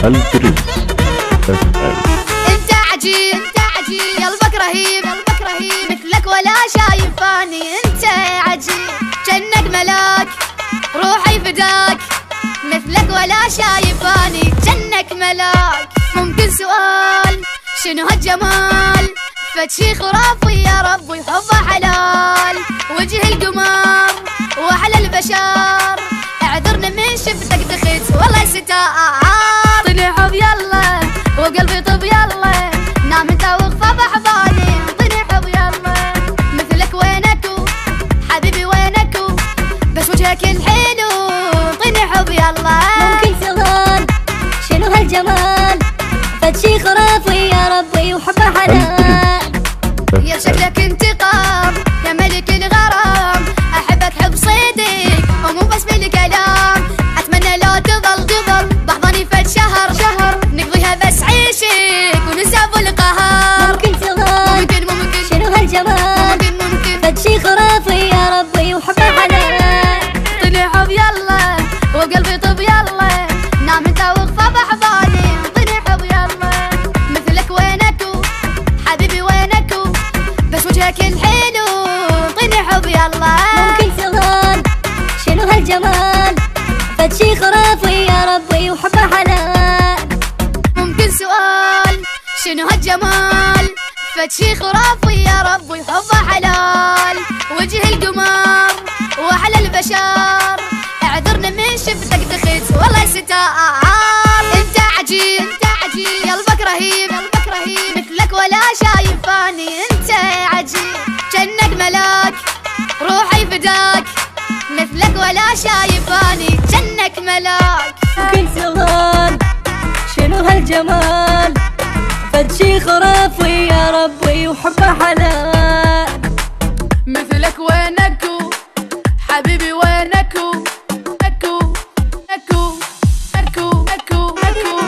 البرنس انت عجيب قلبك رهيب مثلك ولا شايف فاني. انت عجيب جنك ملاك روحي فداك مثلك ولا شايف فاني. جنك ملاك. ممكن سؤال شنو هالجمال فد شي خرافي يا ربي حبه حلال. وجه القمر واحلى البشر اعذرني من شفتك دخيت والله ستار. طني حب يلا وقلبي طب يلا نام انت واغفى باحضاني. طني حب يلا مثلك وينكو حبيبي وينكو بس وجهك الحلو. طني حب يلا. ممكن سؤال شنو هالجمال فد شي خرافي يا ربي وحبه حلال. يا شكلك انتقام يا ملك الغرام احبك حب صيدك ومو بس بالكلام. اتمنى لو تظل بحضني فد شهر نقضيها بس عيشك ونساب القهر. ممكن سؤال شنو هالجمال فد شي خرافي يا ربي وحبه حلال. طلع حب يلا وقلبي طب يلا نام انت واغفى باحضاني. طلع حب يلا مثلك وينكو حبيبي وينكو بس وجهك الحلو. طلع حب يلا. ممكن سؤال شنو هالجمال فد شي خرافي يا ربي وحبه حلال. ممكن سؤال شنو هالجمال فد شي خرافي يا ربي حبه حلال. وجه القمر واحلى البشر اعذرني من شفتك دخيت والله ستار. انت عجيب قلبك رهيب مثلك ولا شايف فاني. انت عجيب جنك ملاك روحي فداك مثلك ولا شايف فاني. جنك ملاك. ممكن سؤال شنو هالجمال فد شي خرافي يا ربي وحبه حلال. مثلك وينكو حبيبي وينك